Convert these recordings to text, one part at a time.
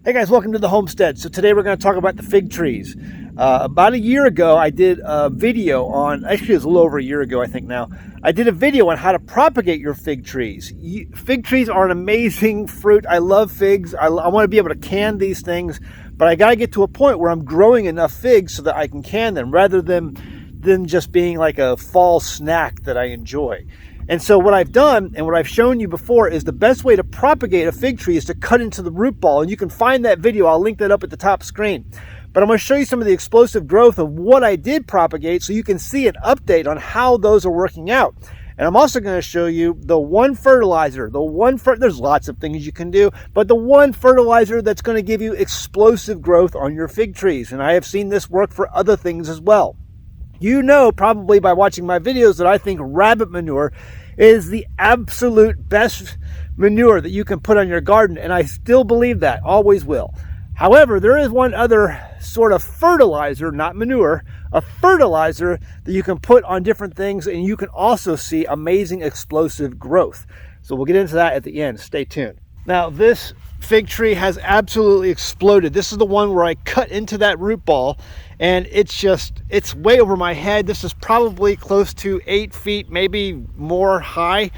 Hey guys, welcome to the Homestead. So today we're going to talk about the fig trees. About a year ago, I did a video on, actually it was a little over a year ago I think now, I did a video on how to propagate your fig trees. Fig trees are an amazing fruit. I love figs. I want to be able to can these things, but I got to get to a point where I'm growing enough figs so that I can can them rather than just being like a fall snack that I enjoy. And so what I've done and what I've shown you before is the best way to propagate a fig tree is to cut into the root ball. And you can find that video. I'll link that up at the top screen. But I'm going to show you some of the explosive growth of what I did propagate so you can see an update on how those are working out. And I'm also going to show you the one fertilizer, there's lots of things you can do, but the one fertilizer that's going to give you explosive growth on your fig trees. And I have seen this work for other things as well. You know probably by watching my videos that I think rabbit manure is the absolute best manure that you can put on your garden, and I still believe that, always will. However, there is one other sort of fertilizer, not manure, a fertilizer that you can put on different things, and you can also see amazing explosive growth. So we'll get into that at the end. Stay tuned. Now, this fig tree has absolutely exploded. This is the one where I cut into that root ball, and it's way over my head. This is probably close to 8 feet, maybe more high,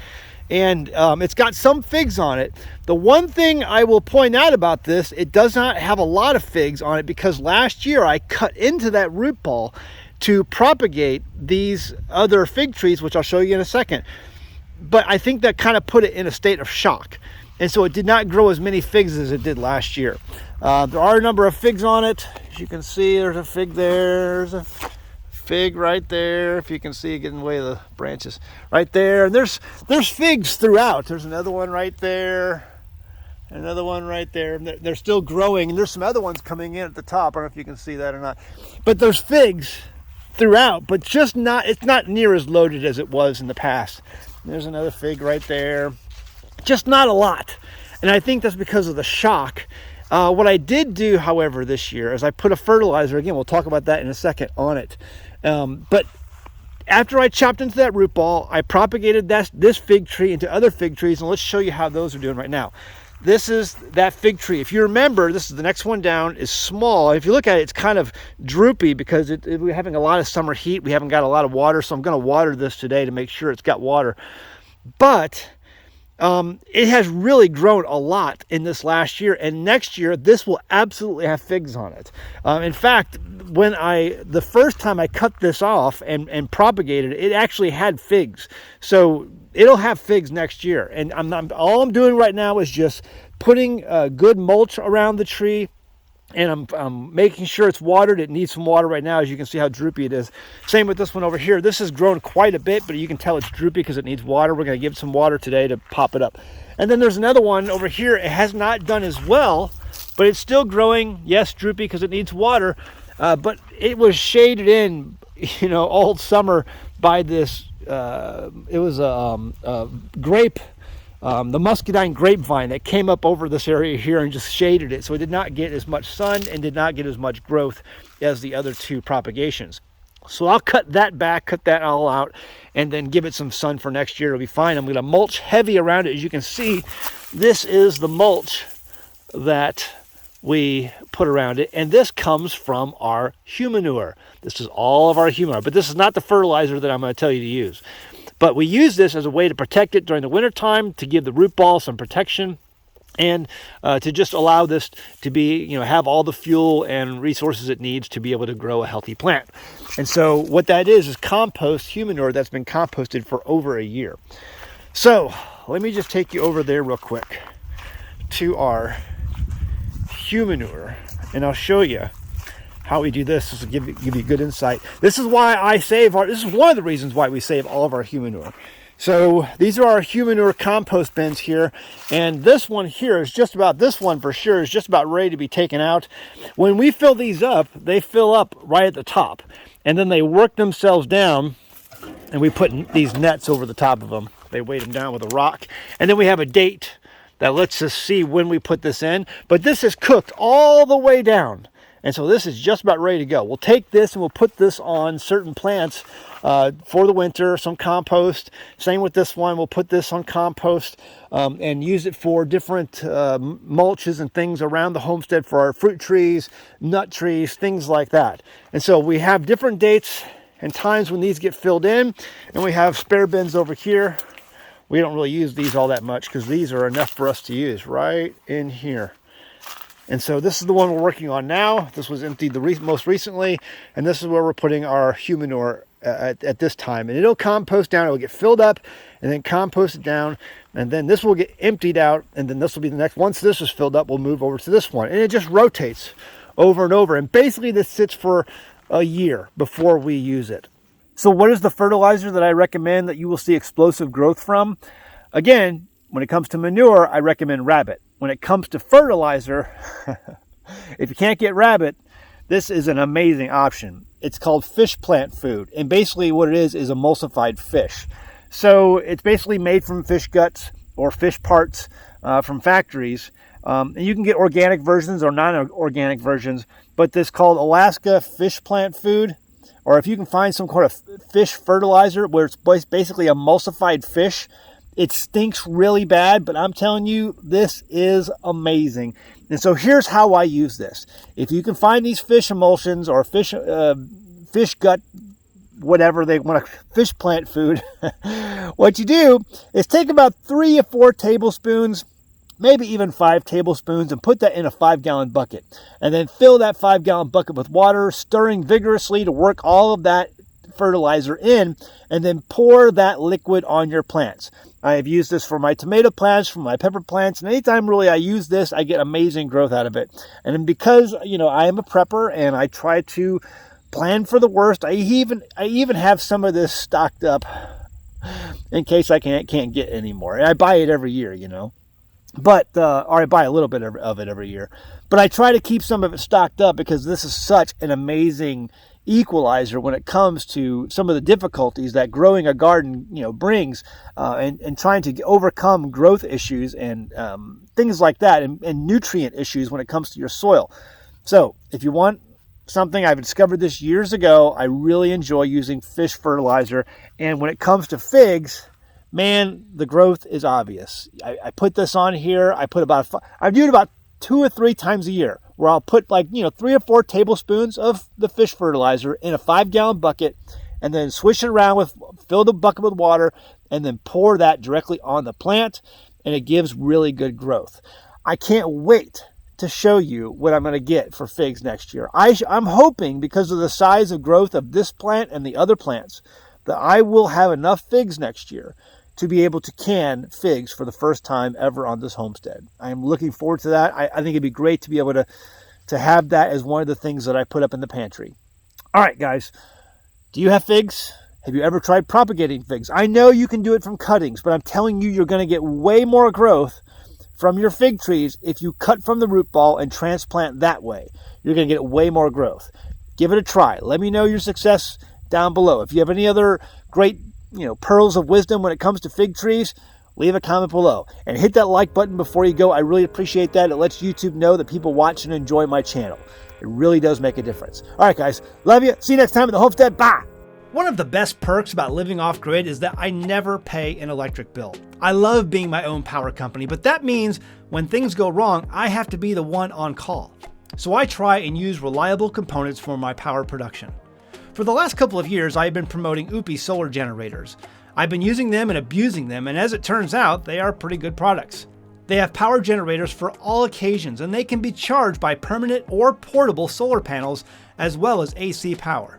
and it's got some figs on it. The one thing I will point out about this, it does not have a lot of figs on it because last year I cut into that root ball to propagate these other fig trees, which I'll show you in a second. But I think that kind of put it in a state of shock. And so it did not grow as many figs as it did last year. There are a number of figs on it. As you can see, there's a fig there. There's a fig right there. If you can see, getting in the way of the branches. Right there. And there's figs throughout. There's another one right there. Another one right there. They're still growing. And there's some other ones coming in at the top. I don't know if you can see that or not. But there's figs throughout, but it's not near as loaded as it was in the past. There's another fig right there. Just not a lot. And I think that's because of the shock. What I did do, however, this year is I put a fertilizer, again, we'll talk about that in a second, on it. But after I chopped into that root ball, I propagated this fig tree into other fig trees, and let's show you how those are doing right now. This is that fig tree. If you remember, this is the next one down, is small. If you look at it, it's kind of droopy because we're having a lot of summer heat. We haven't got a lot of water, so I'm going to water this today to make sure it's got water. But it has really grown a lot in this last year, and next year this will absolutely have figs on it. In fact, the first time I cut this off and propagated it, it actually had figs. So it'll have figs next year. And all I'm doing right now is just putting good mulch around the tree. And I'm making sure it's watered. It needs some water right now, as you can see how droopy it is. Same with this one over here. This has grown quite a bit, but you can tell it's droopy because it needs water. We're going to give it some water today to pop it up. And then there's another one over here. It has not done as well, but it's still growing. Yes, droopy because it needs water, but it was shaded in, all summer by this. It was a grape. The muscadine grapevine that came up over this area here and just shaded it. So it did not get as much sun and did not get as much growth as the other two propagations. So I'll cut that back, cut that all out, and then give it some sun for next year. It'll be fine. I'm going to mulch heavy around it. As you can see, this is the mulch that we put around it. And this comes from our humanure. This is all of our humanure. But this is not the fertilizer that I'm going to tell you to use. But we use this as a way to protect it during the wintertime, to give the root ball some protection, and to just allow this to be, have all the fuel and resources it needs to be able to grow a healthy plant. And so what that is compost humanure that's been composted for over a year. So let me just take you over there real quick to our humanure, and I'll show you how we do this. This will give you good insight. This is why this is one of the reasons why we save all of our humanure. So these are our humanure compost bins here, and this one here is this one for sure is just about ready to be taken out. When we fill these up, they fill up right at the top, and then they work themselves down, and we put these nets over the top of them. They weight them down with a rock, and then we have a date that lets us see when we put this in. But this is cooked all the way down. And so this is just about ready to go. We'll take this and we'll put this on certain plants for the winter, some compost. Same with this one. We'll put this on compost and use it for different mulches and things around the homestead for our fruit trees, nut trees, things like that. And so we have different dates and times when these get filled in, and we have spare bins over here. We don't really use these all that much because these are enough for us to use right in here. And so this is the one we're working on now. This was emptied most recently, and this is where we're putting our human manure at this time. And it'll compost down, it'll get filled up, and then compost it down, and then this will get emptied out, and then this will be the next. Once this is filled up, we'll move over to this one. And it just rotates over and over. And basically this sits for a year before we use it. So what is the fertilizer that I recommend that you will see explosive growth from? Again, when it comes to manure, I recommend Rabbit. When it comes to fertilizer, if you can't get Rabbit, this is an amazing option. It's called fish plant food. And basically what it is emulsified fish. So it's basically made from fish guts or fish parts from factories. And you can get organic versions or non-organic versions, but this is called Alaska fish plant food. Or if you can find some kind of fish fertilizer where it's basically emulsified fish, it stinks really bad, but I'm telling you, this is amazing. And so here's how I use this. If you can find these fish emulsions or fish gut, whatever they want to, fish plant food, what you do is take about 3 or 4 tablespoons, maybe even 5 tablespoons, and put that in a 5-gallon bucket. And then fill that 5-gallon bucket with water, stirring vigorously to work all of that fertilizer in, and then pour that liquid on your plants. I have used this for my tomato plants, for my pepper plants, and anytime really I use this, I get amazing growth out of it. And then because, I am a prepper and I try to plan for the worst, I even have some of this stocked up in case I can't get any more. And I buy it every year, But, or I buy a little bit of it every year. But I try to keep some of it stocked up because this is such an amazing equalizer when it comes to some of the difficulties that growing a garden, brings, and trying to overcome growth issues and things like that, and nutrient issues when it comes to your soil. So if you want something, I've discovered this years ago, I really enjoy using fish fertilizer. And when it comes to figs, man, the growth is obvious. I put this on here. I do it about 2 or 3 times a year, where I'll put 3 or 4 tablespoons of the fish fertilizer in a 5-gallon bucket, and then swish it around fill the bucket with water, and then pour that directly on the plant, and it gives really good growth. I can't wait to show you what I'm going to get for figs next year. I'm hoping, because of the size of growth of this plant and the other plants, that I will have enough figs next year to be able to can figs for the first time ever on this homestead. I am looking forward to that. I think it'd be great to be able to have that as one of the things that I put up in the pantry. All right, guys, do you have figs? Have you ever tried propagating figs? I know you can do it from cuttings, but I'm telling you, you're going to get way more growth from your fig trees if you cut from the root ball and transplant that way. You're going to get way more growth. Give it a try. Let me know your success down below. If you have any other great pearls of wisdom when it comes to fig trees, leave a comment below. And hit that like button before you go. I really appreciate that. It lets YouTube know that people watch and enjoy my channel. It really does make a difference. All right, guys. Love you. See you next time at the Homestead. Bye. One of the best perks about living off-grid is that I never pay an electric bill. I love being my own power company, but that means when things go wrong, I have to be the one on call. So I try and use reliable components for my power production. For the last couple of years, I have been promoting OUPES solar generators. I've been using them and abusing them, and as it turns out, they are pretty good products. They have power generators for all occasions, and they can be charged by permanent or portable solar panels, as well as AC power.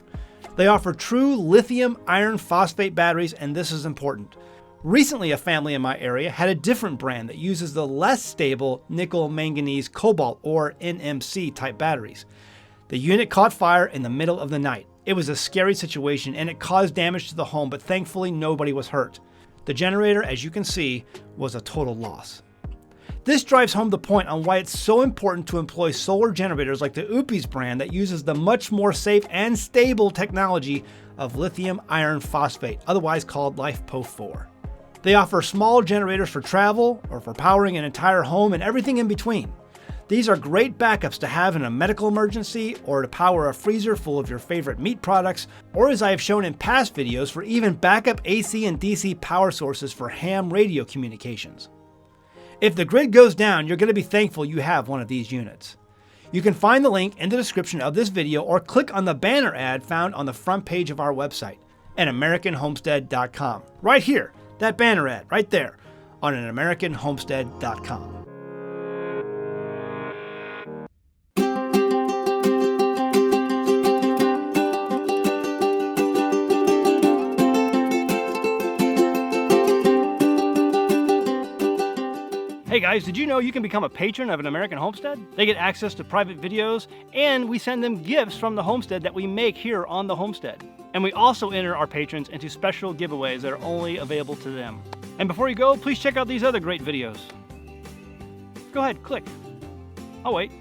They offer true lithium iron phosphate batteries, and this is important. Recently, a family in my area had a different brand that uses the less stable nickel manganese cobalt or NMC type batteries. The unit caught fire in the middle of the night. It was a scary situation and it caused damage to the home, but thankfully nobody was hurt. The generator, as you can see, was a total loss. This drives home the point on why it's so important to employ solar generators like the OUPES brand that uses the much more safe and stable technology of lithium iron phosphate, otherwise called LiFePO4. They offer small generators for travel or for powering an entire home and everything in between. These are great backups to have in a medical emergency, or to power a freezer full of your favorite meat products, or as I have shown in past videos, for even backup AC and DC power sources for ham radio communications. If the grid goes down, you're going to be thankful you have one of these units. You can find the link in the description of this video or click on the banner ad found on the front page of our website at AmericanHomestead.com. Right here, that banner ad right there on AmericanHomestead.com. Hey guys, did you know you can become a patron of an American Homestead? They get access to private videos, and we send them gifts from the homestead that we make here on the homestead. And we also enter our patrons into special giveaways that are only available to them. And before you go, please check out these other great videos. Go ahead, click. I'll wait.